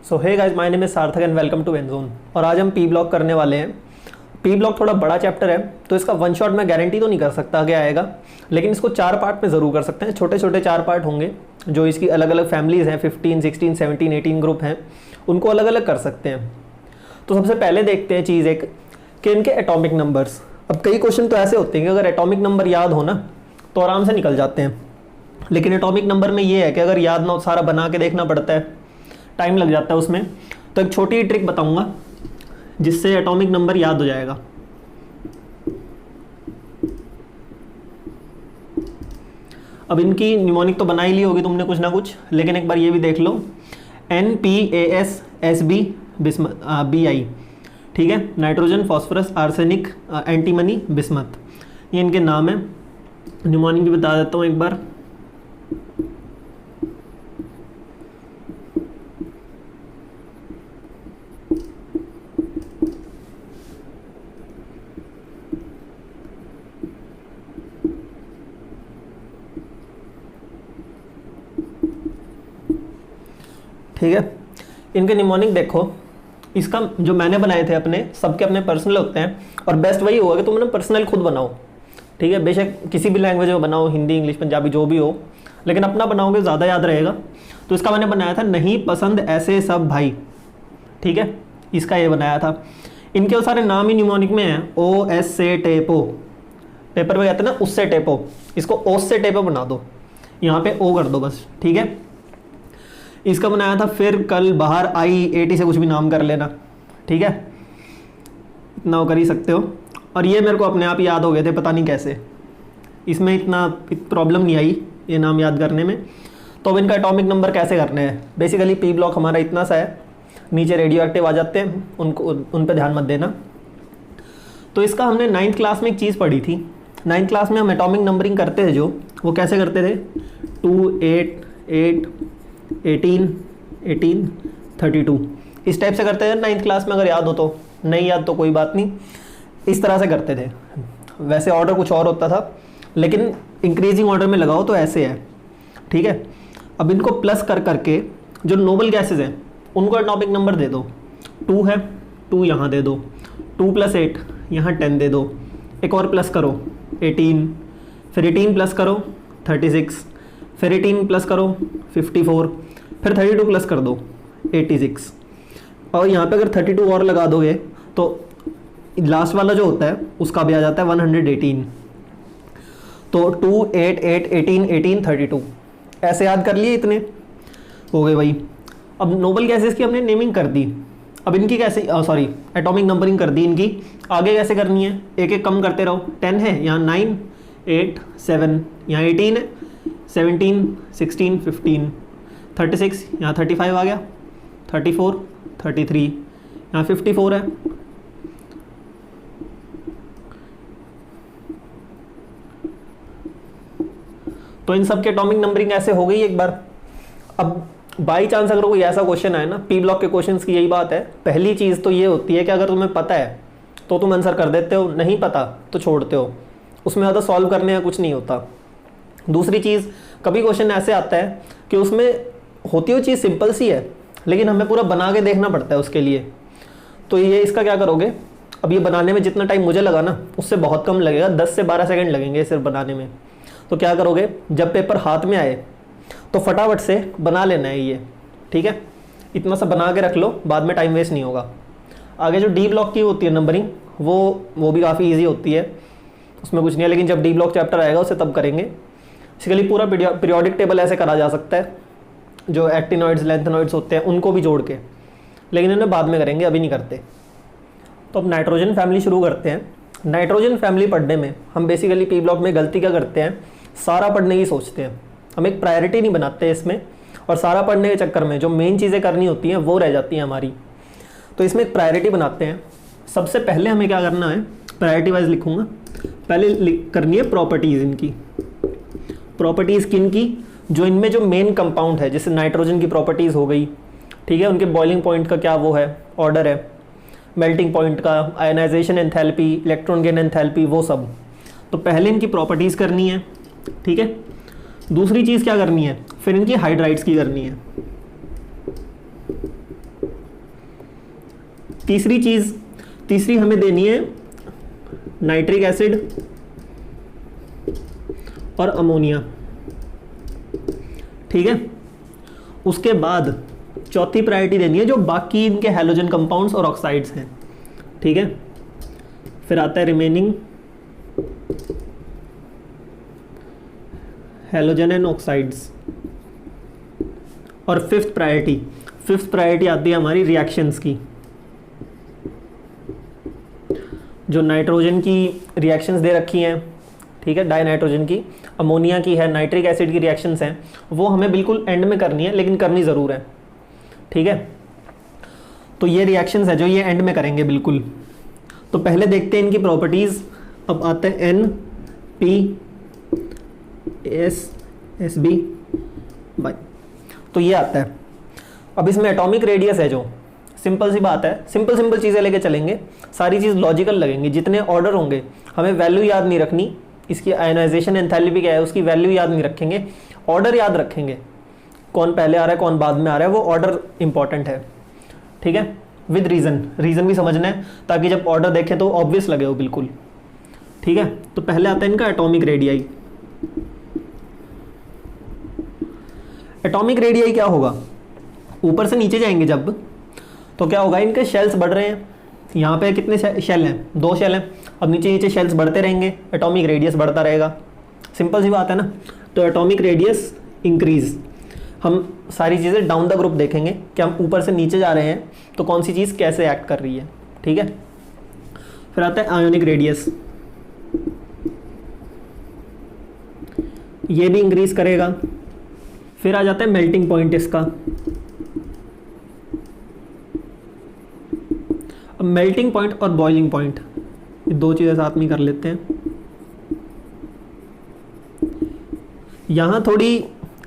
So hey guys, my name is Sarthak and welcome to एनजोन। और आज हम पी ब्लॉक करने वाले हैं। पी ब्लॉक थोड़ा बड़ा चैप्टर है, तो इसका वन शॉट मैं गारंटी तो नहीं कर सकता आगे आएगा, लेकिन इसको 4 पार्ट में ज़रूर कर सकते हैं। छोटे छोटे 4 पार्ट होंगे, जो इसकी अलग अलग फैमिलीज़ हैं, 15, 16, 17, 18 ग्रुप हैं, उनको अलग अलग कर सकते हैं। तो सबसे पहले देखते हैं चीज़ एक कि इनके एटॉमिक नंबर्स। अब कई क्वेश्चन तो ऐसे होते हैं कि अगर एटॉमिक नंबर याद हो ना तो आराम से निकल जाते हैं, लेकिन एटॉमिक नंबर में ये है कि अगर याद ना हो, सारा बना के देखना पड़ता है, टाइम लग जाता है उसमें। तो एक छोटी ट्रिक बताऊंगा जिससे एटॉमिक नंबर याद हो जाएगा। अब इनकी निमोनिक तो बना ही ली होगी तुमने कुछ ना कुछ, लेकिन एक बार ये भी देख लो, NPASSB BI, ठीक है, nitrogen, phosphorus, arsenic, antimony, bismuth, ये इनके नाम है। निमोनिक भी बता देता हूँ एक बार। ठीक है, इनके निमोनिक देखो। इसका जो मैंने बनाए थे अपने, सबके अपने पर्सनल होते हैं, और बेस्ट वही होगा कि तुम ना पर्सनल खुद बनाओ, ठीक है। बेशक किसी भी लैंग्वेज में बनाओ, हिंदी, इंग्लिश, पंजाबी, जो भी हो, लेकिन अपना बनाओगे ज़्यादा याद रहेगा। तो इसका मैंने बनाया था नहीं पसंद ऐसे सब भाई, ठीक है, इसका ये बनाया था। इनके सारे नाम ही निमोनिक में हैं। OS से टेपो, पेपर पे कहते हैं ना उससे टेपो, इसको OS से टेपो बना दो, यहाँ पे O कर दो बस, ठीक है। इसका बनाया था फिर कल बाहर आई, 80 से कुछ भी नाम कर लेना, ठीक है, इतना वो कर ही सकते हो। और ये मेरे को अपने आप याद हो गए थे, पता नहीं कैसे, इसमें इतना प्रॉब्लम नहीं आई ये नाम याद करने में। तो अब इनका एटॉमिक नंबर कैसे करने हैं। बेसिकली पी ब्लॉक हमारा इतना सा है, नीचे रेडियो एक्टिव आ जाते हैं, उन पर ध्यान मत देना। तो इसका हमने 9th क्लास में एक चीज़ पढ़ी थी। 9th क्लास में हम एटॉमिक नंबरिंग करते थे, जो वो कैसे करते थे, 2, 8, 8, 18, 18, 32, इस टाइप से करते थे 9th क्लास में। अगर याद हो तो, नहीं याद तो कोई बात नहीं, इस तरह से करते थे। वैसे ऑर्डर कुछ और होता था, लेकिन इंक्रीजिंग ऑर्डर में लगाओ तो ऐसे है, ठीक है। अब इनको प्लस कर करके जो नोबल गैसेज हैं उनको एटॉमिक नंबर दे दो। 2 है, 2 यहाँ दे दो, 2 + 8 यहाँ 10 दे दो, एक और प्लस करो 18, फिर 18 प्लस करो 36, फिर 18 प्लस करो 54, फिर 32 प्लस कर दो 86, और यहाँ पे अगर 32 और लगा दोगे तो लास्ट वाला जो होता है उसका भी आ जाता है 118। तो 2, 8, 8, 18, 18, 32, ऐसे याद कर लिए, इतने हो गए भाई। अब नोबल गैसेस की हमने नेमिंग कर दी, अब इनकी कैसे, सॉरी, एटॉमिक नंबरिंग कर दी इनकी। आगे कैसे करनी है, एक एक कम करते रहो। 10 है, यहाँ 9, 8, 7, यहाँ 18 है, 17, 16, 15, 36, यहाँ 35 आ गया, 34, 33, यहाँ 54 है। तो इन सब के एटॉमिक नंबरिंग ऐसे हो गई एक बार। अब बाई चांस अगर कोई ऐसा क्वेश्चन आए ना, पी ब्लॉक के क्वेश्चंस की यही बात है, पहली चीज़ तो ये होती है कि अगर तुम्हें पता है तो तुम आंसर कर देते हो, नहीं पता तो छोड़ते हो, उसमें ज़्यादा सॉल्व करने का कुछ नहीं होता। दूसरी चीज़, कभी क्वेश्चन ऐसे आता है कि उसमें होती हुई चीज़ सिंपल सी है, लेकिन हमें पूरा बना के देखना पड़ता है उसके लिए। तो ये इसका क्या करोगे, अब ये बनाने में जितना टाइम मुझे लगा ना, उससे बहुत कम लगेगा, 10 से 12 सेकंड लगेंगे सिर्फ बनाने में। तो क्या करोगे, जब पेपर हाथ में आए तो फटाफट से बना लेना है ये, ठीक है, इतना सा बना के रख लो, बाद में टाइम वेस्ट नहीं होगा। आगे जो डी ब्लॉक की होती है नंबरिंग, वो भी काफ़ी ईजी होती है, उसमें कुछ नहीं है, लेकिन जब डी ब्लॉक चैप्टर आएगा उसे तब करेंगे। बेसिकली पूरा पीरियोडिक टेबल ऐसे करा जा सकता है, जो एक्टिनॉइड्स, लेंथेनॉइड्स होते हैं उनको भी जोड़ के, लेकिन इन्हें बाद में करेंगे, अभी नहीं करते। तो अब नाइट्रोजन फैमिली शुरू करते हैं। नाइट्रोजन फैमिली पढ़ने में हम बेसिकली पी ब्लॉक में गलती क्या करते हैं, सारा पढ़ने की सोचते हैं, हम एक प्रायोरिटी नहीं बनाते इसमें, और सारा पढ़ने के चक्कर में जो मेन चीज़ें करनी होती हैं वो रह जाती हैं हमारी। तो इसमें एक प्रायोरिटी बनाते हैं। सबसे पहले हमें क्या करना है, प्रायोरिटी वाइज लिखूँगा, पहले करनी है प्रॉपर्टीज़ इनकी। प्रॉपर्टीज़ किन की, जो इनमें जो मेन कंपाउंड है, जैसे नाइट्रोजन की प्रॉपर्टीज़ हो गई, ठीक है, उनके बॉइलिंग पॉइंट का क्या वो है, ऑर्डर है, मेल्टिंग पॉइंट का, ionization enthalpy, electron gain enthalpy, वो सब। तो पहले इनकी प्रॉपर्टीज़ करनी है, ठीक है। दूसरी चीज़ क्या करनी है, फिर इनकी हाइड्राइड्स की करनी है। तीसरी हमें देनी है नाइट्रिक एसिड और अमोनिया, ठीक है। उसके बाद चौथी प्रायोरिटी देनी है जो बाकी इनके हैलोजन कंपाउंड्स और ऑक्साइड्स हैं, ठीक है। फिर आता है रिमेनिंग हैलोजन एंड ऑक्साइड्स। और फिफ्थ प्रायोरिटी आती है हमारी रिएक्शंस की। जो नाइट्रोजन की रिएक्शंस दे रखी हैं, ठीक है, डाई नाइट्रोजन की, अमोनिया की है, नाइट्रिक एसिड की रिएक्शंस हैं, वो हमें बिल्कुल एंड में करनी है, लेकिन करनी ज़रूर है, ठीक है। तो ये रिएक्शंस है जो ये एंड में करेंगे बिल्कुल। तो पहले देखते हैं इनकी प्रॉपर्टीज़। अब आते हैं NPSSB बाय, तो ये आता है। अब इसमें एटॉमिक रेडियस है जो, सिंपल सी बात है, सिंपल चीज़ें लेके चलेंगे, सारी चीज़ लॉजिकल लगेंगी। जितने ऑर्डर होंगे हमें वैल्यू याद नहीं रखनी, इसकी आयोनाइजेशन एंथैल्पी क्या है उसकी वैल्यू याद नहीं रखेंगे, ऑर्डर याद रखेंगे, कौन पहले आ रहा है कौन बाद में आ रहा है, वो ऑर्डर इंपॉर्टेंट है, ठीक है। विद रीज़न भी समझना है ताकि जब ऑर्डर देखें तो ऑब्वियस लगे हो बिल्कुल, ठीक है। तो पहले आता है इनका एटॉमिक रेडियाई। एटॉमिक रेडियाई क्या होगा, ऊपर से नीचे जाएंगे जब, तो क्या होगा, इनके शेल्स बढ़ रहे हैं। यहाँ पे कितने शेल हैं, 2 शेल हैं। अब नीचे शेल्स बढ़ते रहेंगे, एटॉमिक रेडियस बढ़ता रहेगा, सिंपल सी बात है ना। तो एटॉमिक रेडियस इंक्रीज, हम सारी चीज़ें डाउन द ग्रुप देखेंगे कि हम ऊपर से नीचे जा रहे हैं तो कौन सी चीज़ कैसे एक्ट कर रही है, ठीक है। फिर आता है आयोनिक रेडियस, ये भी इंक्रीज करेगा। फिर आ जाता है मेल्टिंग पॉइंट इसका। अब मेल्टिंग पॉइंट और बॉइलिंग पॉइंट, ये 2 चीज़ें साथ में कर लेते हैं। यहाँ थोड़ी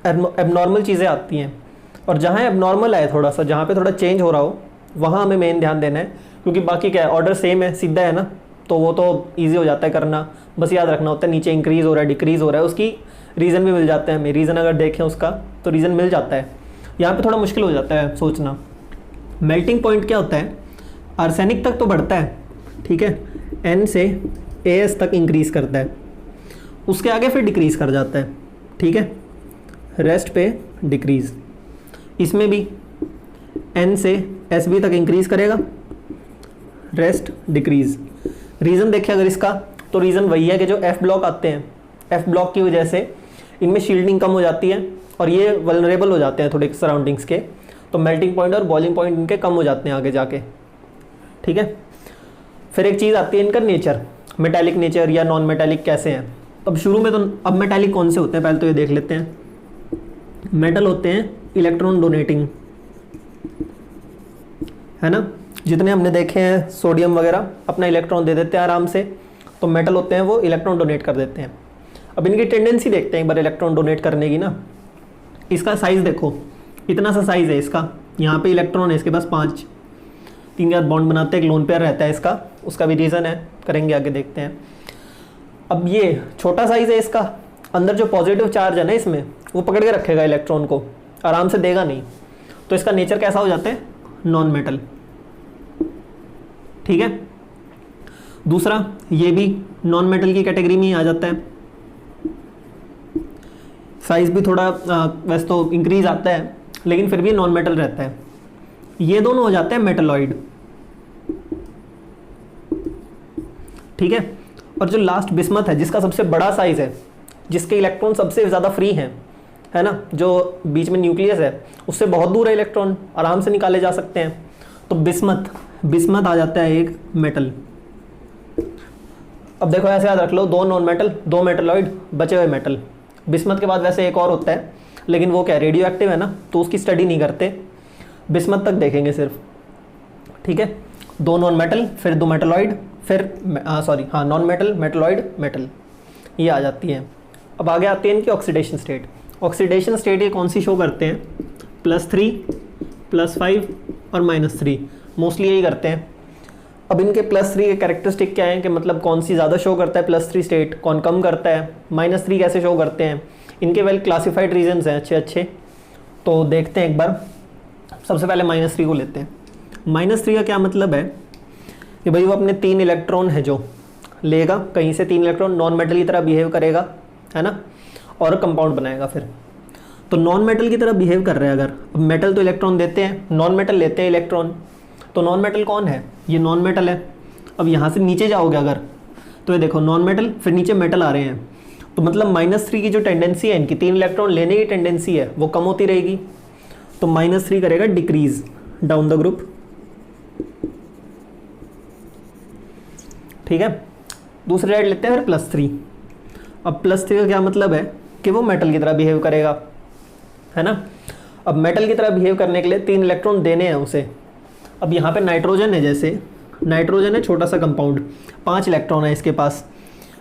एबनॉर्मल चीज़ें आती हैं, और जहाँ एबनॉर्मल है थोड़ा सा, जहाँ पे थोड़ा चेंज हो रहा हो, वहाँ हमें मेन ध्यान देना है, क्योंकि बाकी क्या है, ऑर्डर सेम है, सीधा है ना, तो वो तो ईजी हो जाता है करना, बस याद रखना होता है नीचे इंक्रीज़ हो रहा है डिक्रीज़ हो रहा है, उसकी रीज़न भी मिल जाता है हमें, रीज़न अगर देखें उसका तो रीज़न मिल जाता है। यहाँ पे थोड़ा मुश्किल हो जाता है सोचना। मेल्टिंग पॉइंट क्या होता है, आर्सेनिक तक तो बढ़ता है, ठीक है, N से AS तक इंक्रीज़ करता है, उसके आगे फिर डिक्रीज़ कर जाता है, ठीक है, रेस्ट पे डिक्रीज़। इसमें भी N से SB तक इंक्रीज़ करेगा, रेस्ट डिक्रीज़। रीज़न देखें अगर इसका, तो रीज़न वही है कि जो F ब्लॉक आते हैं, F ब्लॉक की वजह से इनमें शील्डिंग कम हो जाती है और ये वल्नरेबल हो जाते हैं थोड़े सराउंडिंग्स के, तो मेल्टिंग पॉइंट और बॉइलिंग पॉइंट इनके कम हो जाते हैं आगे जाके, ठीक है। फिर एक चीज़ आती है इनका नेचर, मेटालिक नेचर या नॉन मेटालिक कैसे हैं। अब शुरू में तो अब मेटालिक कौन से होते हैं पहले तो ये देख लेते हैं। मेटल होते हैं इलेक्ट्रॉन डोनेटिंग, है ना, जितने हमने देखे हैं सोडियम वगैरह अपना इलेक्ट्रॉन दे देते हैं आराम से, तो मेटल होते हैं वो इलेक्ट्रॉन डोनेट कर देते हैं। अब इनकी टेंडेंसी देखते हैं एक बार इलेक्ट्रॉन डोनेट करने की ना। इसका साइज़ देखो, इतना सा साइज़ है इसका, यहाँ पे इलेक्ट्रॉन है इसके पास 5, 3 के साथ बॉन्ड बनाते हैं, एक लोन पेयर रहता है इसका, उसका भी रीज़न है, करेंगे आगे देखते हैं। अब ये छोटा साइज़ है इसका, अंदर जो पॉजिटिव चार्ज है ना इसमें, वो पकड़ के रखेगा इलेक्ट्रॉन को, आराम से देगा नहीं, तो इसका नेचर कैसा हो जाता है, नॉन मेटल, ठीक है। दूसरा ये भी नॉन मेटल की कैटेगरी में ही आ जाता है, साइज़ भी थोड़ा वैसे तो इंक्रीज आता है लेकिन फिर भी नॉन मेटल रहता है। ये दोनों हो जाते हैं मेटलॉइड, ठीक है। और जो लास्ट बिस्मथ है जिसका सबसे बड़ा साइज है, जिसके इलेक्ट्रॉन सबसे ज़्यादा फ्री हैं, है ना, जो बीच में न्यूक्लियस है उससे बहुत दूर है इलेक्ट्रॉन, आराम से निकाले जा सकते हैं, तो बिस्मथ आ जाता है एक मेटल। अब देखो ऐसे याद रख लो, 2 नॉन मेटल 2 मेटलॉइड, बचे हुए मेटल। बिस्मथ के बाद वैसे एक और होता है लेकिन वो क्या रेडियो एक्टिव है ना, तो उसकी स्टडी नहीं करते, बिस्मथ तक देखेंगे सिर्फ, ठीक है। 2 नॉन मेटल फिर 2 मेटलॉइड फिर नॉन मेटल मेटलॉइड मेटल, ये आ जाती है। अब आगे आती है इनकी ऑक्सीडेशन स्टेट। ऑक्सीडेशन स्टेट ये कौन सी शो करते हैं, +3 +5 और -3, मोस्टली यही करते हैं। अब इनके +3 के कैरेक्टरिस्टिक क्या है कि मतलब कौन सी ज़्यादा शो करता है +3 स्टेट, कौन कम करता है, -3 कैसे शो करते हैं, इनके वेल क्लासिफाइड रीजंस हैं अच्छे, तो देखते हैं एक बार। सबसे पहले -3 को लेते हैं। -3 का क्या मतलब है कि भाई वो अपने 3 इलेक्ट्रॉन है जो लेगा कहीं से, 3 इलेक्ट्रॉन नॉन मेटल की तरह बिहेव करेगा, है ना, और कंपाउंड बनाएगा फिर। तो नॉन मेटल की तरह बिहेव कर रहे हैं अगर, अब मेटल तो इलेक्ट्रॉन देते हैं, नॉन मेटल लेते हैं इलेक्ट्रॉन, तो नॉन मेटल कौन है, ये नॉन मेटल है। अब यहाँ से नीचे जाओगे अगर, तो ये देखो नॉन मेटल, फिर नीचे मेटल आ रहे हैं, तो मतलब -3 की जो टेंडेंसी है इनकी, 3 इलेक्ट्रॉन लेने की टेंडेंसी है वो कम होती रहेगी, तो -3 करेगा डिक्रीज डाउन द ग्रुप। ठीक है, दूसरे साइड लेते हैं फिर +3। अब +3 का क्या मतलब है कि वो मेटल की तरह बिहेव करेगा, है ना। अब मेटल की तरह बिहेव करने के लिए 3 इलेक्ट्रॉन देने हैं उसे। अब यहाँ पे नाइट्रोजन है, जैसे नाइट्रोजन है छोटा सा कंपाउंड, 5 इलेक्ट्रॉन है इसके पास।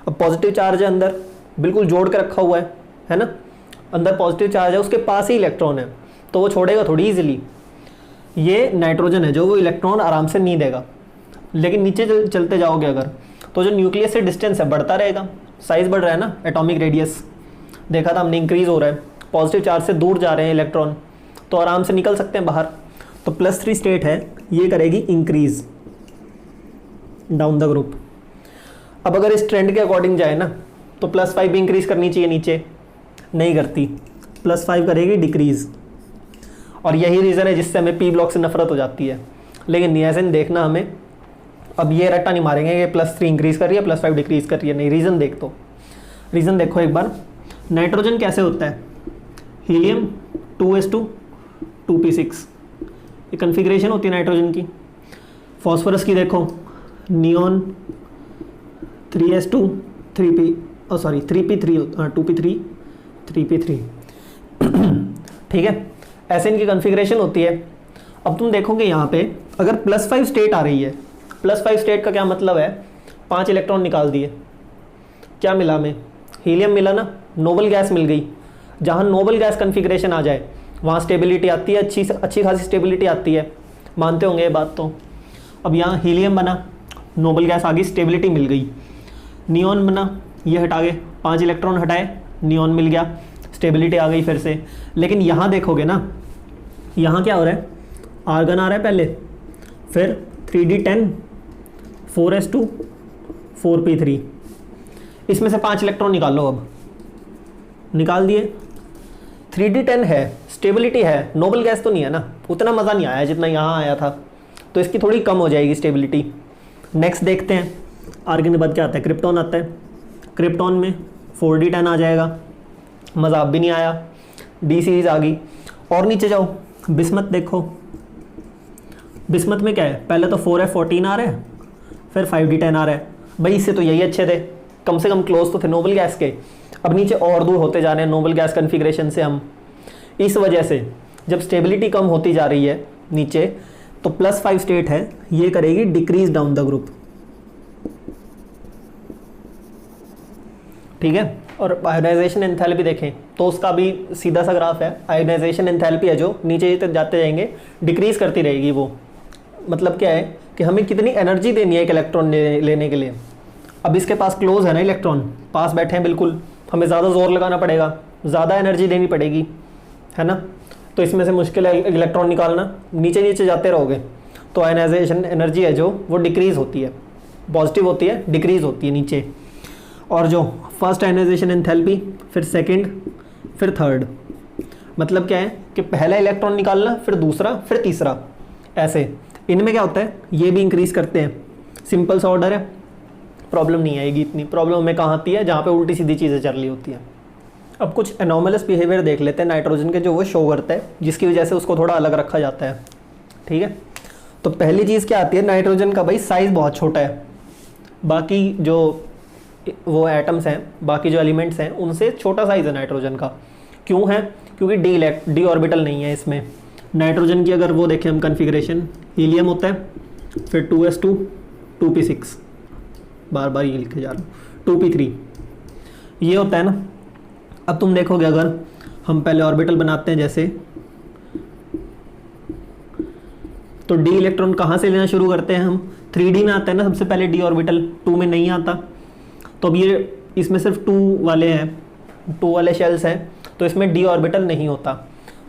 अब पॉजिटिव चार्ज है अंदर, बिल्कुल जोड़ के रखा हुआ है ना, अंदर पॉजिटिव चार्ज है, उसके पास ही इलेक्ट्रॉन है, तो वो छोड़ेगा थोड़ी ईजिली। ये नाइट्रोजन है जो वो इलेक्ट्रॉन आराम से नहीं देगा। लेकिन नीचे चलते जाओगे अगर, तो जो न्यूक्लियस से डिस्टेंस है बढ़ता रहेगा, साइज बढ़ रहा है ना, एटॉमिक रेडियस देखा था हमने इंक्रीज हो रहा है, पॉजिटिव चार्ज से दूर जा रहे हैं इलेक्ट्रॉन, तो आराम से निकल सकते हैं बाहर। तो +3 स्टेट है, ये करेगी इंक्रीज डाउन द ग्रुप। अब अगर इस ट्रेंड के अकॉर्डिंग जाए ना, तो +5 भी इंक्रीज करनी चाहिए, नीचे नहीं करती, +5 करेगी डिक्रीज। और यही रीज़न है जिससे हमें P ब्लॉक से नफरत हो जाती है। लेकिन नहीं, ऐसे नहीं देखना हमें, अब ये रट्टा नहीं मारेंगे कि +3 इंक्रीज कर रही है +5 डिक्रीज कर रही है, नहीं, रीज़न देख, तो रीज़न देखो एक बार। नाइट्रोजन कैसे होता है, हीलियम 2s2 2p6, ये कन्फिग्रेशन होती है नाइट्रोजन की। फॉस्फोरस की देखो, neon 3s2 3p3 2p3 3p3 ठीक है, ऐसे इनकी कन्फिग्रेशन होती है। अब तुम देखोगे यहाँ पे अगर +5 स्टेट आ रही है, +5 स्टेट का क्या मतलब है, 5 इलेक्ट्रॉन निकाल दिए, क्या मिला हमें, हीलियम मिला ना, नोबल गैस मिल गई। जहाँ नोबल गैस कन्फिग्रेशन आ जाए वहाँ स्टेबिलिटी आती है, अच्छी खासी स्टेबिलिटी आती है, मानते होंगे ये बात तो। अब यहाँ हीलियम बना, नोबल गैस आ गई, स्टेबिलिटी मिल गई। नियॉन बना, ये हटा गए, 5 इलेक्ट्रॉन हटाए, नियॉन मिल गया, स्टेबिलिटी आ गई फिर से। लेकिन यहाँ देखोगे ना, यहाँ क्या हो रहा है, आर्गन आ रहा है पहले, फिर 3d10 4s2 4p3, इसमें से 5 इलेक्ट्रॉन निकालो। अब निकाल दिए, 3d10 है, स्टेबिलिटी है, नोबल गैस तो नहीं है ना, उतना मज़ा नहीं आया जितना यहाँ आया था, तो इसकी थोड़ी कम हो जाएगी स्टेबिलिटी। नेक्स्ट देखते हैं, आर्गन के बाद क्या आता है, क्रिप्टॉन आता है। क्रिप्टॉन में 4d10 आ जाएगा, मज़ा अब भी नहीं आया, डी सीरीज आ गई। और नीचे जाओ, बिस्मत देखो, बिस्मत में क्या है, पहले तो 4f14 आ रहा है, फिर 5d10 आ रहा है। भाई इससे तो यही अच्छे थे, कम से कम क्लोज तो थे नोबल गैस के। अब नीचे और दूर होते जा रहे हैं नोबल गैस कन्फिग्रेशन से हम। इस वजह से जब स्टेबिलिटी कम होती जा रही है नीचे, तो +5 स्टेट है, ये करेगी डिक्रीज डाउन द ग्रुप। ठीक है, और आयोनाइजेशन एंथैल्पी देखें तो उसका भी सीधा सा ग्राफ है। आयोनाइजेशन एंथैल्पी है जो नीचे तक जाते जाएंगे डिक्रीज करती रहेगी वो। मतलब क्या है कि हमें कितनी एनर्जी देनी है एक इलेक्ट्रॉन लेने के लिए। अब इसके पास क्लोज है ना इलेक्ट्रॉन, पास बैठे हैं बिल्कुल, हमें ज़्यादा जोर लगाना पड़ेगा, ज़्यादा एनर्जी देनी पड़ेगी, है ना। तो इसमें से मुश्किल है इलेक्ट्रॉन निकालना, नीचे नीचे जाते रहोगे तो आयोनाइजेशन एनर्जी है जो वो डिक्रीज़ होती है, पॉजिटिव होती है, डिक्रीज़ होती है नीचे। और जो फर्स्ट आयोनाइजेशन एंथैल्पी, फिर सेकंड, फिर थर्ड, मतलब क्या है कि पहला इलेक्ट्रॉन निकालना, फिर दूसरा, फिर तीसरा, ऐसे। इनमें क्या होता है, ये भी इंक्रीज़ करते हैं। सिंपल सा ऑर्डर है, प्रॉब्लम नहीं आएगी इतनी। प्रॉब्लम हमें कहाँ आती है, जहाँ पे उल्टी सीधी चीज़ें चल रही होती हैं। अब कुछ एनोमलस बिहेवियर देख लेते हैं नाइट्रोजन के, जो वो शो करता है, जिसकी वजह से उसको थोड़ा अलग रखा जाता है। ठीक है, तो पहली चीज़ क्या आती है, नाइट्रोजन का भाई साइज़ बहुत छोटा है, बाकी जो वो एटम्स हैं, बाकी जो एलिमेंट्स हैं उनसे छोटा साइज़ है नाइट्रोजन का। क्यों है, क्योंकि डी ऑर्बिटल नहीं है इसमें। नाइट्रोजन की अगर वो देखें हम कन्फिग्रेशन, हीलियम होता है, फिर 2s2 2p6, बार बार ये लिखे जा रहा हूँ, 2p3, ये होता है ना। अब तुम देखोगे अगर हम पहले ऑर्बिटल बनाते हैं जैसे, तो डी इलेक्ट्रॉन कहाँ से लेना शुरू करते हैं हम, 3d में आता है ना सबसे पहले डी ऑर्बिटल, 2 में नहीं आता। तो अब ये इसमें सिर्फ 2 वाले हैं, 2 वाले शेल्स हैं, तो इसमें डी ऑर्बिटल नहीं होता।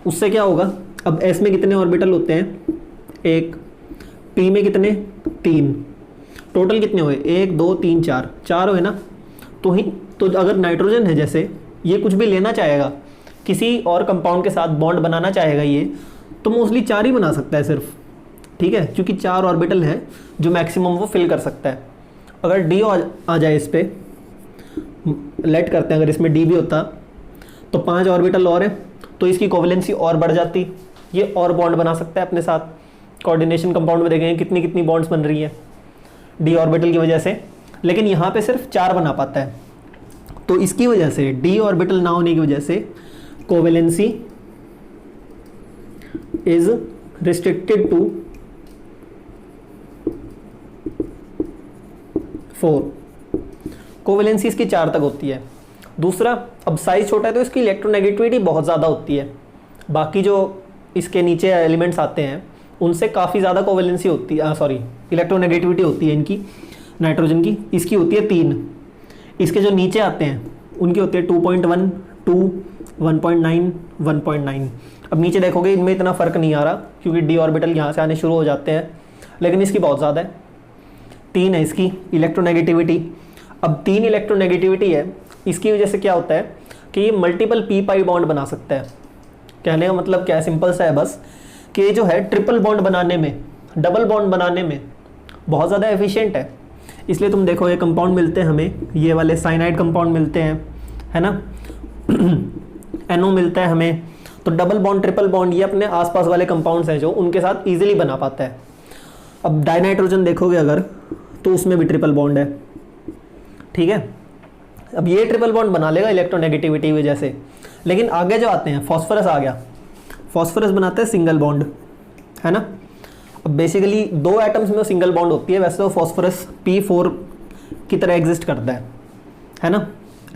उससे क्या होगा, अब एस में कितने ऑर्बिटल होते हैं, 1, पी में कितने, 3, टोटल कितने हुए, 1 2 3 4, 4 हुए ना। तो अगर नाइट्रोजन है, जैसे ये कुछ भी लेना चाहेगा, किसी और कंपाउंड के साथ बॉन्ड बनाना चाहेगा ये, तो मोस्टली 4 ही बना सकता है सिर्फ, ठीक है, क्योंकि 4 ऑर्बिटल है जो मैक्सिमम वो फिल कर सकता है। अगर डी आ जाए इस पर, लेट करते हैं, अगर इसमें डी भी होता तो 5 ऑर्बिटल और है, तो इसकी कोवेलेंसी और बढ़ जाती, ये और बॉन्ड बना सकता है अपने साथ। कोऑर्डिनेशन कंपाउंड में देखेंगे कितनी कितनी बॉन्ड्स बन रही है डी ऑर्बिटल की वजह से, लेकिन यहाँ पे सिर्फ 4 बना पाता है। तो इसकी वजह से, डी ऑर्बिटल ना होने की वजह से, covalency is restricted to 4। Covalency इसकी 4 तक होती है। दूसरा, अब साइज छोटा है तो इसकी इलेक्ट्रोनेगेटिविटी बहुत ज़्यादा होती है, बाकी जो इसके नीचे एलिमेंट्स आते हैं उनसे काफ़ी ज़्यादा कोवेलेंसी होती है, सॉरी इलेक्ट्रोनेगेटिविटी होती है इनकी, नाइट्रोजन की, इसकी होती है 3। इसके जो नीचे आते हैं उनकी होती है 2.1, 2, 1.9, 1.9। अब नीचे देखोगे इनमें इतना फ़र्क नहीं आ रहा क्योंकि डी ऑर्बिटल यहाँ से आने शुरू हो जाते हैं, लेकिन इसकी बहुत ज़्यादा है, 3 है इसकी इलेक्ट्रोनेगेटिविटी। अब 3 इलेक्ट्रोनेगेटिविटी है, इसकी वजह से क्या होता है कि ये मल्टीपल पी पाई बॉन्ड बना सकता है। कहने का मतलब क्या है, सिंपल सा है बस, कि जो है ट्रिपल बॉन्ड बनाने में, डबल बॉन्ड बनाने में बहुत ज़्यादा एफिशिएंट है। इसलिए तुम देखो ये कंपाउंड मिलते हैं हमें, ये वाले साइनाइड कंपाउंड मिलते हैं, है ना, NO मिलता है हमें, तो डबल बॉन्ड ट्रिपल बॉन्ड ये अपने आसपास वाले कंपाउंड्स हैं जो उनके साथ ईजिली बना पाता है। अब डाइनाइट्रोजन देखोगे अगर, तो उसमें भी ट्रिपल बॉन्ड है, ठीक है। अब ये ट्रिपल बॉन्ड बना लेगा इलेक्ट्रोनेगेटिविटी की वजह से, लेकिन आगे जो आते हैं, फॉस्फोरस आ गया, फॉस्फोरस बनाता है सिंगल बॉन्ड, है ना। अब बेसिकली 2 एटम्स में सिंगल बॉन्ड होती है, वैसे तो फॉस्फोरस P4 की तरह एग्जिस्ट करता है ना,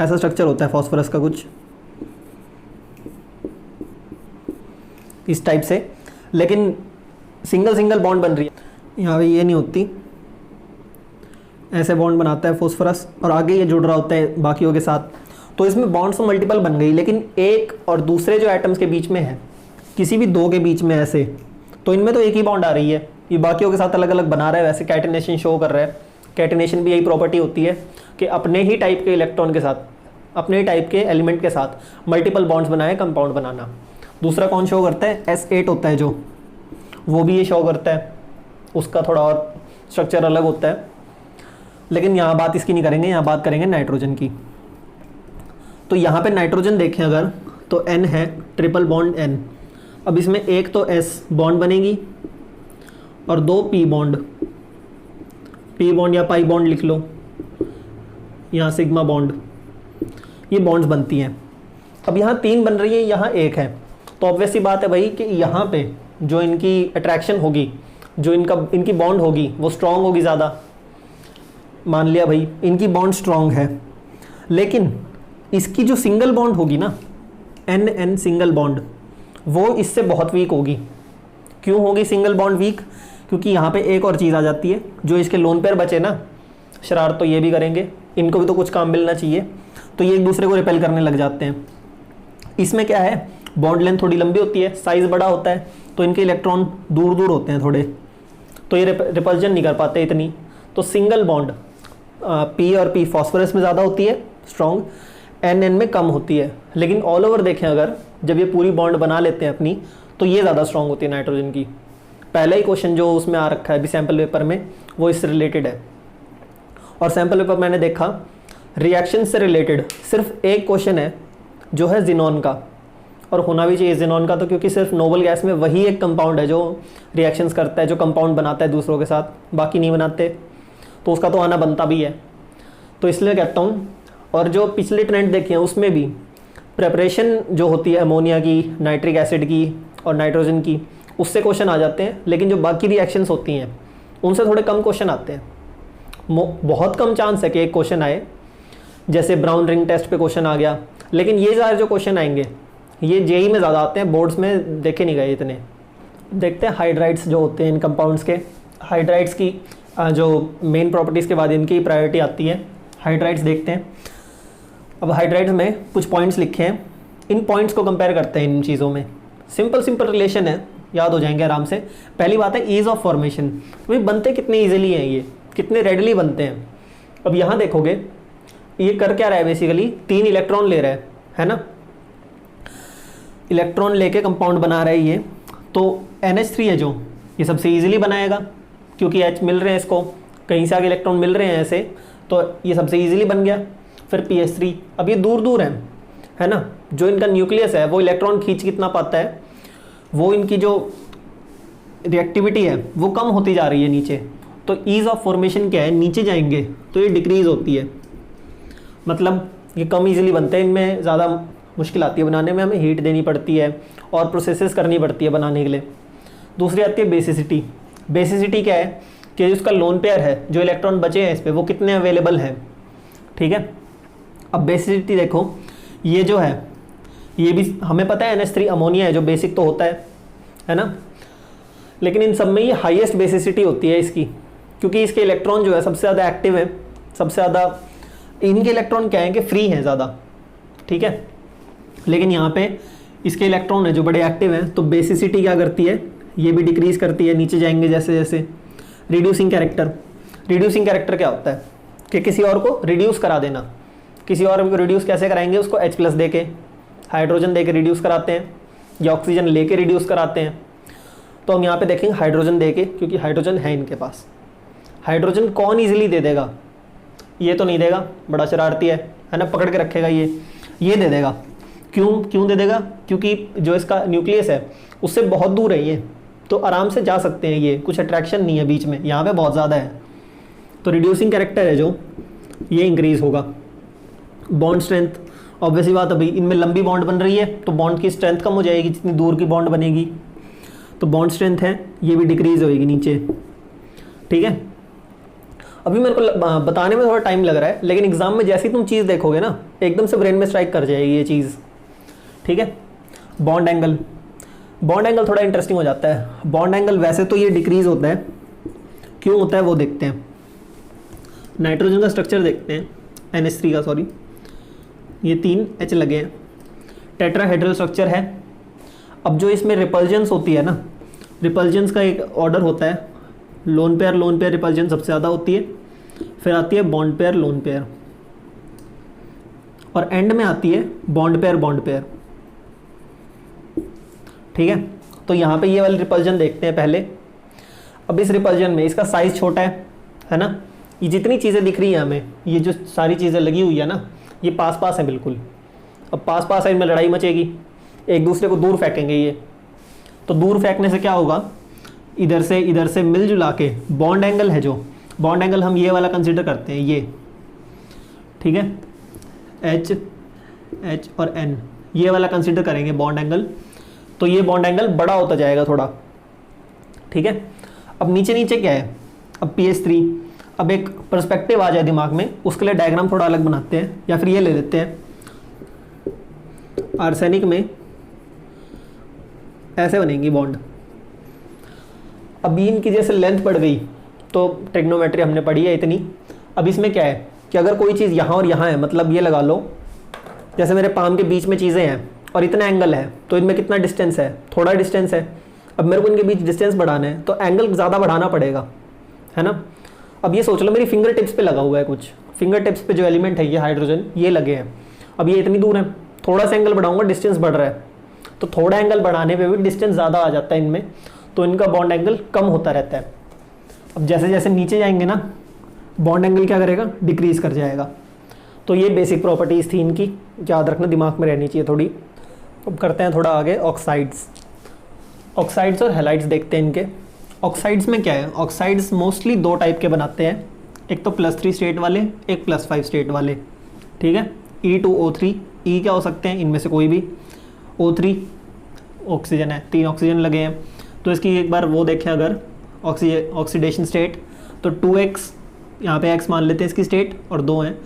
ऐसा स्ट्रक्चर होता है फॉस्फोरस का कुछ इस टाइप से, लेकिन सिंगल बॉन्ड बन रही है यहाँ पे, ये नहीं होती, ऐसे बॉन्ड बनाता है फॉस्फोरस और आगे ये जुड़ रहा होता है बाकियों के साथ। तो इसमें बॉन्ड्स तो मल्टीपल बन गई, लेकिन एक और दूसरे जो एटम्स के बीच में है, किसी भी 2 के बीच में ऐसे, तो इनमें तो एक ही बॉन्ड आ रही है, ये बाकियों के साथ अलग अलग बना रहा है। वैसे कैटिनेशन शो कर रहा है, कैटिनेशन भी यही प्रॉपर्टी होती है कि अपने ही टाइप के इलेक्ट्रॉन के साथ, अपने ही टाइप के एलिमेंट के साथ मल्टीपल बॉन्ड्स बनाए कंपाउंड बनाना। दूसरा कौन शो करता है, S8 होता है जो, वो भी ये शो करता है, उसका थोड़ा और स्ट्रक्चर अलग होता है, लेकिन यहाँ बात इसकी नहीं करेंगे, यहाँ बात करेंगे नाइट्रोजन की। तो यहाँ पे नाइट्रोजन देखें अगर, तो N है, ट्रिपल बॉन्ड N। अब इसमें एक तो S बॉन्ड बनेगी और 2 P बॉन्ड या पाई बॉन्ड लिख लो, यहाँ सिग्मा बॉन्ड, ये बॉन्ड्स बनती हैं। अब यहाँ 3 बन रही है, यहाँ 1 है, तो ऑब्वियस सी बात है भाई कि यहाँ पे जो इनकी अट्रैक्शन होगी, जो इनकी बॉन्ड होगी वो स्ट्रॉन्ग होगी ज़्यादा। मान लिया भाई इनकी बॉन्ड स्ट्रॉन्ग है, लेकिन इसकी जो सिंगल बॉन्ड होगी ना, N सिंगल बॉन्ड, वो इससे बहुत वीक होगी। क्यों होगी सिंगल बॉन्ड वीक? क्योंकि यहाँ पे एक और चीज़ आ जाती है, जो इसके लोन पेयर बचे ना, शरारत तो ये भी करेंगे, इनको भी तो कुछ काम मिलना चाहिए, तो ये एक दूसरे को रिपेल करने लग जाते हैं। इसमें क्या है, बॉन्ड लेंथ थोड़ी लंबी होती है, साइज़ बड़ा होता है, तो इनके इलेक्ट्रॉन दूर दूर होते हैं थोड़े, तो ये रिपल्जन नहीं कर पाते इतनी। तो सिंगल बॉन्ड P और P फॉस्फोरस में ज़्यादा होती है स्ट्रॉन्ग, N में कम होती है। लेकिन ऑल ओवर देखें अगर, जब ये पूरी बॉन्ड बना लेते हैं अपनी, तो ये ज़्यादा स्ट्रॉन्ग होती है नाइट्रोजन की। पहला ही क्वेश्चन जो उसमें आ रखा है अभी सैम्पल पेपर में, वो इससे रिलेटेड है। और सैम्पल पेपर मैंने देखा, रिएक्शन से रिलेटेड सिर्फ एक क्वेश्चन है जो है जिनॉन का, और होना भी चाहिए जिनॉन का, तो क्योंकि सिर्फ नोबल गैस में वही एक कंपाउंड है जो रिएक्शंस करता है, जो कंपाउंड बनाता है दूसरों के साथ, बाकी नहीं बनाते, तो उसका तो आना बनता भी है। तो इसलिए कहता हूँ, और जो पिछले ट्रेंड देखे हैं उसमें भी प्रेपरेशन जो होती है अमोनिया की, नाइट्रिक एसिड की और नाइट्रोजन की, उससे क्वेश्चन आ जाते हैं, लेकिन जो बाकी रिएक्शंस होती हैं उनसे थोड़े कम क्वेश्चन आते हैं। बहुत कम चांस है कि एक क्वेश्चन आए, जैसे ब्राउन रिंग टेस्ट पे क्वेश्चन आ गया, लेकिन ये सारे जो क्वेश्चन आएंगे ये जेई में ज़्यादा आते हैं, बोर्ड्स में देखे नहीं गए इतने। देखते हैं हाइड्राइड्स जो होते हैं इन कंपाउंड्स के, हाइड्राइड्स की जो मेन प्रॉपर्टीज़ के बाद इनकी प्रायोरिटी आती है। हाइड्राइड्स देखते हैं। अब हाइड्राइड्स में कुछ पॉइंट्स लिखे हैं, इन पॉइंट्स को कंपेयर करते हैं इन चीज़ों में। सिंपल रिलेशन है, याद हो जाएंगे आराम से। पहली बात है ईज़ ऑफ फॉर्मेशन, भाई बनते कितने ईजिली हैं ये, कितने रेडली बनते हैं। अब यहाँ देखोगे ये कर क्या रहा है, बेसिकली 3 इलेक्ट्रॉन ले रहा है ना, इलेक्ट्रॉन लेके कंपाउंड बना रहा है ये। तो NH3 है जो, ये सबसे इजीली बनाएगा क्योंकि H मिल रहे हैं इसको, कहीं से आगे इलेक्ट्रॉन मिल रहे हैं ऐसे, तो ये सबसे इजीली बन गया। फिर PH3, अब ये दूर दूर है ना, जो इनका न्यूक्लियस है वो इलेक्ट्रॉन खींच कितना पाता है, वो इनकी जो रिएक्टिविटी है वो कम होती जा रही है नीचे, तो ईज ऑफ फॉर्मेशन क्या है, नीचे जाएंगे तो ये डिक्रीज होती है, मतलब ये कम इजीली बनते हैं, इनमें ज़्यादा मुश्किल आती है बनाने में, हमें हीट देनी पड़ती है और प्रोसेसेस करनी पड़ती है बनाने के लिए। दूसरी आती है बेसिसिटी। बेसिसिटी क्या है कि उसका लोन पेयर है, जो इलेक्ट्रॉन बचे हैं इस पर वो कितने अवेलेबल हैं, ठीक है। अब बेसिसिटी देखो, ये जो है ये भी हमें पता है NH3 अमोनिया है जो बेसिक तो होता है ना, लेकिन इन सब में ये हाईएस्ट बेसिसिटी होती है इसकी, क्योंकि इसके इलेक्ट्रॉन जो है सबसे ज़्यादा एक्टिव है, सबसे ज़्यादा इनके इलेक्ट्रॉन क्या है कि फ्री हैं ज़्यादा, ठीक है। लेकिन यहाँ पे इसके इलेक्ट्रॉन है जो बड़े एक्टिव हैं, तो बेसिसिटी क्या करती है, ये भी डिक्रीज करती है नीचे जाएंगे जैसे जैसे। रिड्यूसिंग कैरेक्टर, रिड्यूसिंग कैरेक्टर क्या होता है कि किसी और को रिड्यूस करा देना, किसी और को रिड्यूस कैसे कराएंगे, उसको H+ दे के, हाइड्रोजन दे के रिड्यूस कराते हैं या ऑक्सीजन ले के रिड्यूस कराते हैं। तो हम यहाँ पे देखेंगे हाइड्रोजन दे के, क्योंकि हाइड्रोजन है इनके पास। हाइड्रोजन कौन ईजिली दे देगा, ये तो नहीं देगा, बड़ा शरारती है ना, पकड़ के रखेगा ये दे देगा। क्यों दे देगा, क्योंकि जो इसका न्यूक्लियस है उससे बहुत दूर है ये, तो आराम से जा सकते हैं, ये कुछ अट्रैक्शन नहीं है बीच में, यहाँ पे बहुत ज़्यादा है, तो रिड्यूसिंग कैरेक्टर है जो ये इंक्रीज होगा। बॉन्ड स्ट्रेंथ, ऑब्वियसली बात, अभी इनमें लंबी बॉन्ड बन रही है तो बॉन्ड की स्ट्रेंथ कम हो जाएगी जितनी दूर की बॉन्ड बनेगी, तो बॉन्ड स्ट्रेंथ है ये भी डिक्रीज होएगी नीचे, ठीक है। अभी मेरे को बताने में थोड़ा टाइम लग रहा है, लेकिन एग्जाम में जैसी तुम चीज़ देखोगे ना एकदम से ब्रेन में स्ट्राइक कर जाएगी ये चीज़, ठीक है। बॉन्ड एंगल, बॉन्ड एंगल थोड़ा इंटरेस्टिंग हो जाता है। बॉन्ड एंगल वैसे तो ये डिक्रीज होता है, क्यों होता है वो देखते हैं। नाइट्रोजन का स्ट्रक्चर देखते हैं, NH3 का, सॉरी, ये 3 H लगे हैं, टेट्राहेड्रल स्ट्रक्चर है। अब जो इसमें रिपल्जेंस होती है ना, रिपल्जेंस का एक ऑर्डर होता है, लोन पेयर रिपल्जेंस सबसे ज़्यादा होती है, फिर आती है बॉन्ड पेयर, लोन पेयर, और एंड में आती है बॉन्ड पेयर, ठीक है। तो यहाँ पे ये वाली रिपल्जन देखते हैं पहले। अब इस रिपल्जन में इसका साइज़ छोटा है ना, ये जितनी चीज़ें दिख रही हैं हमें, ये जो सारी चीज़ें लगी हुई है ना, ये पास पास है बिल्कुल। अब पास पास है, इनमें लड़ाई मचेगी, एक दूसरे को दूर फेंकेंगे ये, तो दूर फेंकने से क्या होगा, इधर से मिलजुला के बॉन्ड एंगल है, जो बॉन्ड एंगल हम ये वाला कंसीडर करते हैं, ये, ठीक है, H और N, ये वाला कंसीडर करेंगे बॉन्ड एंगल, तो ये बॉन्ड एंगल बड़ा होता जाएगा थोड़ा, ठीक है। अब नीचे क्या है, अब PH3, अब एक पर्सपेक्टिव आ जाए दिमाग में, उसके लिए डायग्राम थोड़ा अलग बनाते हैं, या फिर ये ले लेते हैं, आर्सेनिक में ऐसे बनेंगी बॉन्ड। अब इनकी जैसे लेंथ बढ़ गई, तो ट्रिग्नोमेट्री हमने पढ़ी है इतनी। अब इसमें क्या है कि अगर कोई चीज़ यहाँ और यहाँ है, मतलब ये लगा लो, जैसे मेरे पाम के बीच में चीज़ें हैं और इतना एंगल है, तो इनमें कितना डिस्टेंस है, थोड़ा डिस्टेंस है। अब मेरे को इनके बीच डिस्टेंस बढ़ाना है, तो एंगल ज़्यादा बढ़ाना पड़ेगा, है ना। अब ये सोच लो मेरी फिंगर टिप्स पे लगा हुआ है कुछ, फिंगर टिप्स पे जो एलिमेंट है ये हाइड्रोजन, ये लगे हैं, अब ये इतनी दूर है, थोड़ा सा एंगल बढ़ाऊंगा डिस्टेंस बढ़ रहा है, तो थोड़ा एंगल बढ़ाने पे भी डिस्टेंस ज़्यादा आ जाता है इनमें, तो इनका बॉन्ड एंगल कम होता रहता है। अब जैसे जैसे नीचे जाएंगे ना, बॉन्ड एंगल क्या करेगा, डिक्रीज कर जाएगा। तो ये बेसिक प्रॉपर्टीज़ थी इनकी, याद रखना, दिमाग में रहनी चाहिए थोड़ी। अब करते हैं थोड़ा आगे, ऑक्साइड्स और हैलाइड्स देखते हैं इनके। ऑक्साइड्स में क्या है, ऑक्साइड्स मोस्टली 2 टाइप के बनाते हैं, एक तो +3 स्टेट वाले, एक +5 स्टेट वाले, ठीक है। E2O3, E क्या हो सकते हैं, इनमें से कोई भी, O3 ऑक्सीजन है, 3 ऑक्सीजन लगे हैं, तो इसकी एक बार वो देखें अगर ऑक्सीडेशन स्टेट, तो 2x, यहाँ पे x मान लेते हैं इसकी स्टेट, और 2 हैं,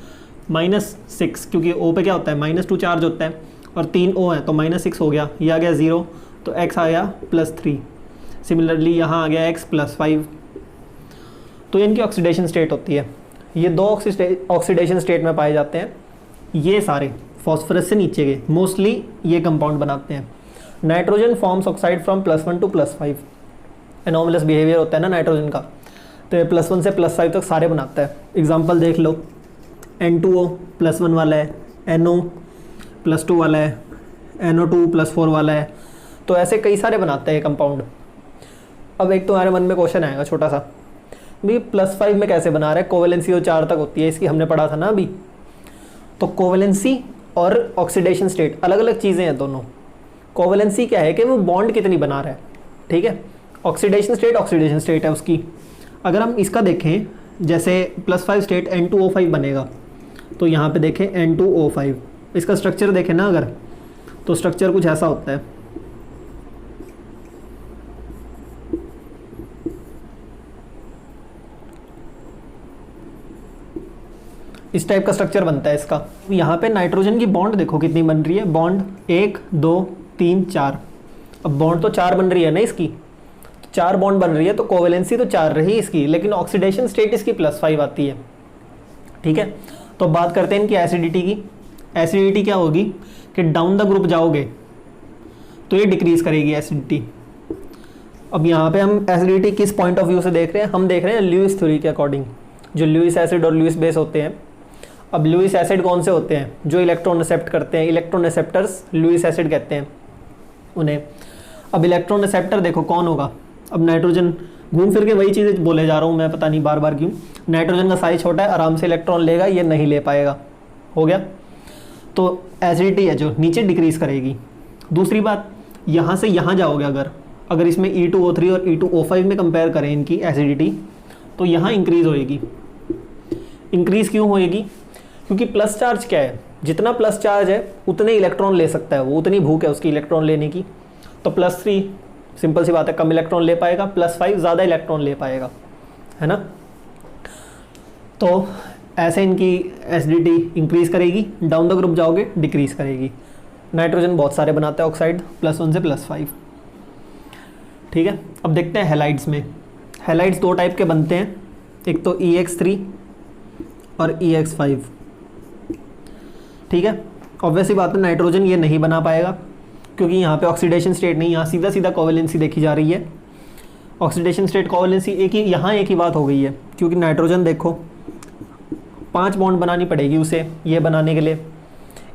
-6, क्योंकि O पे क्या होता है, -2 चार्ज होता है, और 3 O है तो -6 हो गया, ये आ गया 0, तो x आ गया +3। सिमिलरली यहाँ आ गया x +5। तो इनकी ऑक्सीडेशन स्टेट होती है, ये 2 ऑक्सीडेशन स्टेट में पाए जाते हैं। ये सारे फॉस्फोरस से नीचे के मोस्टली ये कंपाउंड बनाते हैं। Nitrogen forms oxide from +1 to +5, anomalous behaviour होता है ना नाइट्रोजन का। तो ये +1 से +5 तक सारे बनाता है। एग्जाम्पल देख लो, N2O +1 वाला है, NO +2 वाला है, NO2 +4 वाला है। तो ऐसे कई सारे बनाते हैं कंपाउंड। अब एक तुम्हारे मन में क्वेश्चन आएगा छोटा सा, भाई +5 में कैसे बना रहा है, कोवेलेंसी 4 तक होती है इसकी, हमने पढ़ा था ना अभी। तो कोवेलेंसी और ऑक्सीडेशन स्टेट अलग अलग चीज़ें हैं दोनों। कोवेलेंसी क्या है कि वो बॉन्ड कितनी बना रहा है, ठीक है। ऑक्सीडेशन स्टेट है उसकी। अगर हम इसका देखें, जैसे +5 स्टेट N2O5 बनेगा, तो यहाँ पे देखें N2O5, इसका स्ट्रक्चर देखें ना अगर, तो स्ट्रक्चर कुछ ऐसा होता है। इस टाइप का स्ट्रक्चर बनता है इसका। यहाँ पे नाइट्रोजन की बॉन्ड देखो कितनी बन रही है, बॉन्ड 1 2 3 4। अब बॉन्ड तो 4 बन रही है ना इसकी, 4 बॉन्ड बन रही है, तो कोवेलेंसी तो 4 रही इसकी, लेकिन ऑक्सीडेशन स्टेट इसकी +5 आती है, ठीक है। तो बात करते हैं इनकी एसिडिटी की। एसिडिटी क्या होगी कि डाउन द ग्रुप जाओगे तो ये डिक्रीज करेगी एसिडिटी। अब यहाँ पे हम एसिडिटी किस पॉइंट ऑफ व्यू से देख रहे हैं, हम देख रहे हैं ल्यूइस थ्योरी के अकॉर्डिंग, जो ल्यूइस एसिड और ल्यूइस बेस होते हैं। अब ल्यूइस एसिड कौन से होते हैं, जो इलेक्ट्रॉन एक्सेप्ट करते हैं, इलेक्ट्रॉन एक्सेप्टर्स ल्यूइस एसिड कहते हैं उन्हें। अब इलेक्ट्रॉन एक्सेप्टर देखो कौन होगा, अब नाइट्रोजन, घूम फिर के वही चीज़ें बोले जा रहा हूँ मैं, पता नहीं बार बार क्यों। नाइट्रोजन का साइज छोटा है, आराम से इलेक्ट्रॉन लेगा, ये नहीं ले पाएगा, हो गया। तो एसिडिटी है जो नीचे डिक्रीज करेगी। दूसरी बात, यहाँ से यहाँ जाओगे अगर इसमें E2O3 और E2O5 में कंपेयर करें इनकी एसिडिटी, तो यहाँ इंक्रीज होएगी। इंक्रीज क्यों होएगी, क्योंकि प्लस चार्ज क्या है, जितना प्लस चार्ज है उतने इलेक्ट्रॉन ले सकता है वो, उतनी भूख है उसकी इलेक्ट्रॉन लेने की। तो +3 सिंपल सी बात है, कम इलेक्ट्रॉन ले पाएगा, +5 ज़्यादा इलेक्ट्रॉन ले पाएगा, है ना। तो ऐसे इनकी एसिडिटी इंक्रीज करेगी, डाउन द ग्रुप जाओगे डिक्रीज करेगी। नाइट्रोजन बहुत सारे बनाता है ऑक्साइड, +1 से +5, ठीक है। अब देखते हैं हैलाइड्स में। हैलाइड्स 2 टाइप के बनते हैं, एक तो EX3 और EX5, ठीक है। ऑब्वियसली बात है नाइट्रोजन ये नहीं बना पाएगा, क्योंकि यहाँ पे ऑक्सीडेशन स्टेट नहीं, यहाँ सीधा सीधा कोवेलेंसी देखी जा रही है। ऑक्सीडेशन स्टेट कोवेलेंसी एक ही बात हो गई है, क्योंकि नाइट्रोजन देखो 5 बॉन्ड बनानी पड़ेगी उसे ये बनाने के लिए,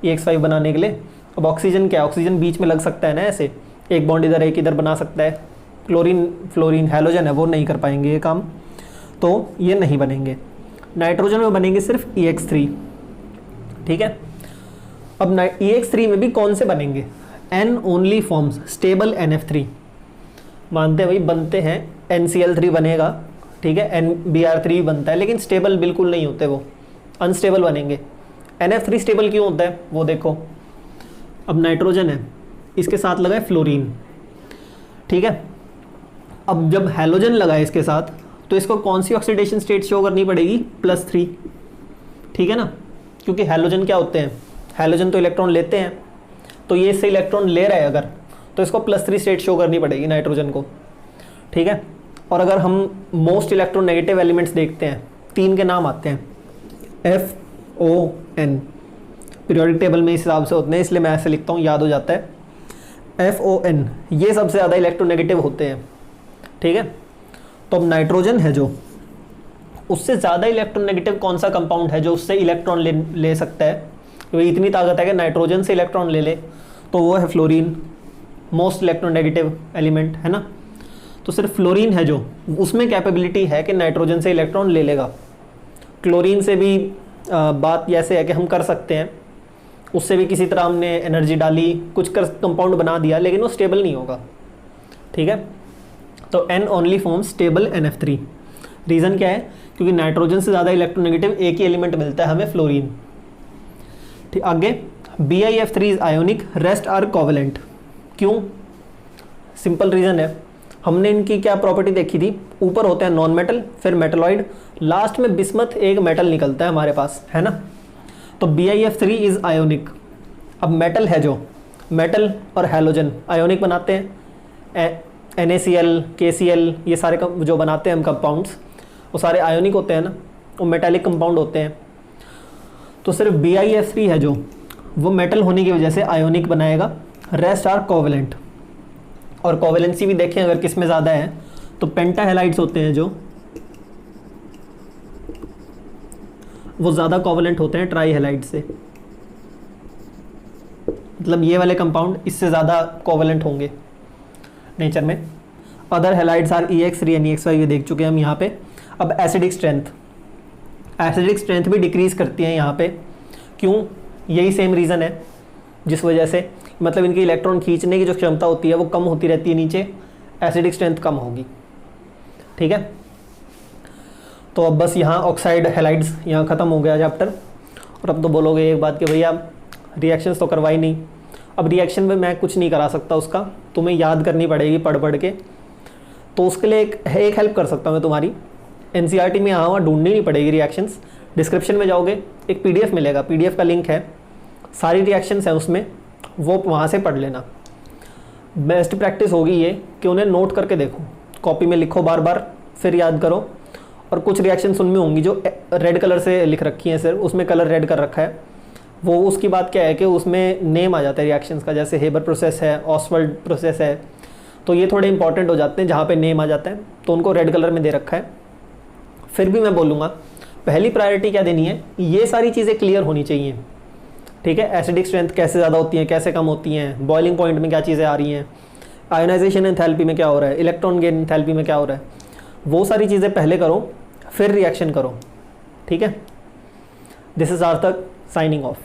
EX5 बनाने के लिए। अब ऑक्सीजन क्या है, ऑक्सीजन बीच में लग सकता है ना, ऐसे एक बॉन्ड इधर एक इधर बना सकता है। फ्लोरीन हैलोजन है, वो नहीं कर पाएंगे ये काम, तो ये नहीं बनेंगे। नाइट्रोजन में बनेंगे सिर्फ EX3, ठीक है। अब EX3 में भी कौन से बनेंगे, N only forms stable NF3, मानते हैं भाई बनते हैं, NCl3 बनेगा, ठीक है, NBr3 बनता है, लेकिन स्टेबल बिल्कुल नहीं होते वो, अनस्टेबल बनेंगे। NF3 स्टेबल क्यों होता है वो देखो। अब नाइट्रोजन है, इसके साथ लगा है फ्लोरीन, ठीक है। अब जब हैलोजन लगा है इसके साथ, तो इसको कौन सी ऑक्सीडेशन स्टेट शो करनी पड़ेगी, +3, ठीक है ना, क्योंकि हैलोजन क्या होते हैं, हैलोजन तो इलेक्ट्रॉन लेते हैं, तो ये इससे इलेक्ट्रॉन ले रहा है अगर, तो इसको +3 स्टेट शो करनी पड़ेगी नाइट्रोजन को, ठीक है। और अगर हम मोस्ट इलेक्ट्रोनेगेटिव एलिमेंट्स देखते हैं, 3 के नाम आते हैं, FON, पीरियोडिक टेबल में इस हिसाब से होते हैं, इसलिए मैं ऐसे लिखता हूँ, याद हो जाता है। FON ये सबसे ज़्यादा इलेक्ट्रोनेगेटिव होते हैं, ठीक है। तो अब नाइट्रोजन है जो, उससे ज़्यादा इलेक्ट्रोनेगेटिव कौन सा कंपाउंड है जो उससे इलेक्ट्रॉन ले सकता है, क्योंकि इतनी ताकत है कि नाइट्रोजन से इलेक्ट्रॉन ले ले, तो वो है फ्लोरीन, मोस्ट इलेक्ट्रोनेगेटिव एलिमेंट, है ना। तो सिर्फ फ्लोरीन है जो, उसमें कैपेबिलिटी है कि नाइट्रोजन से इलेक्ट्रॉन ले लेगा। क्लोरीन से भी बात ऐसे है कि हम कर सकते हैं, उससे भी किसी तरह हमने एनर्जी डाली, कुछ कर कंपाउंड बना दिया, लेकिन वो स्टेबल नहीं होगा, ठीक है। तो N only form stable NF3। Reason क्या है, क्योंकि नाइट्रोजन से ज़्यादा इलेक्ट्रोनेगेटिव एक ही एलिमेंट मिलता है हमें, फ्लोरीन, ठीक। आगे BiF3 is ionic, rest are covalent. क्यों, सिंपल रीज़न है, हमने इनकी क्या प्रॉपर्टी देखी थी, ऊपर होते हैं नॉन मेटल, फिर मेटलॉइड, लास्ट में बिस्मथ एक मेटल निकलता है हमारे पास, है ना। तो BiF3 इज आयोनिक। अब मेटल है जो, मेटल और हैलोजन आयोनिक बनाते हैं, NaCl, KCl, ये सारे जो बनाते हैं हम कंपाउंड्स, वो सारे आयोनिक होते हैं ना, वो मेटालिक कंपाउंड होते हैं। तो सिर्फ BiF3 है जो, वो मेटल होने की वजह से आयोनिक बनाएगा, रेस्ट आर कोवेलेंट। और कोवेलेंसी भी देखें अगर किस में ज़्यादा है, तो पेंटाहेलाइड्स होते हैं जो, वो ज़्यादा कोवलेंट होते हैं ट्राई हैलाइड से, मतलब ये वाले कंपाउंड इससे ज़्यादा कोवलेंट होंगे नेचर में। Other halides are EX3 and EX5, ये देख चुके हैं हम यहाँ पे। अब एसिडिक स्ट्रेंथ भी डिक्रीज करती है यहाँ पे, क्यों? यही सेम रीज़न है जिस वजह से, मतलब इनकी इलेक्ट्रॉन खींचने की जो क्षमता होती है वो कम होती रहती है नीचे, एसिडिक स्ट्रेंथ कम होगी। ठीक है, तो अब बस यहाँ ऑक्साइड हैलाइड्स यहाँ ख़त्म हो गया चैप्टर। और अब तो बोलोगे एक बात कि भैया रिएक्शंस तो करवाई नहीं। अब रिएक्शन में मैं कुछ नहीं करा सकता, उसका तुम्हें याद करनी पड़ेगी पढ़ पढ़ के। तो उसके लिए एक हेल्प कर सकता हूँ मैं तुम्हारी, NCERT में यहाँ वहाँ ढूंढनी नहीं पड़ेगी रिएक्शंस। डिस्क्रिप्शन में जाओगे, एक PDF मिलेगा, PDF का लिंक है, सारी रिएक्शंस हैं उसमें, वो वहाँ से पढ़ लेना। बेस्ट प्रैक्टिस होगी ये कि उन्हें नोट करके देखो, कॉपी में लिखो बार बार, फिर याद करो। और कुछ रिएक्शंस उनमें होंगी जो रेड कलर से लिख रखी हैं, सिर्फ उसमें कलर रेड कर रखा है, वो उसकी बात क्या है कि उसमें नेम आ जाता है रिएक्शंस का, जैसे हेबर प्रोसेस है, ऑसवाल्ड प्रोसेस है, तो ये थोड़े इंपॉर्टेंट हो जाते हैं जहाँ पे नेम आ जाता है, तो उनको रेड कलर में दे रखा है। फिर भी मैं बोलूँगा पहली प्रायोरिटी क्या देनी है, ये सारी चीज़ें क्लियर होनी चाहिए। ठीक है, एसिडिक स्ट्रेंथ कैसे ज़्यादा होती हैं, कैसे कम होती हैं, बॉइलिंग पॉइंट में क्या चीज़ें आ रही हैं, आयोनाइजेशन एंथैल्पी में क्या हो रहा है, इलेक्ट्रॉन गेन एंथैल्पी में क्या हो रहा है, वो सारी चीज़ें पहले करो, फिर रिएक्शन करो। ठीक है, दिस इज सार्थक साइनिंग ऑफ।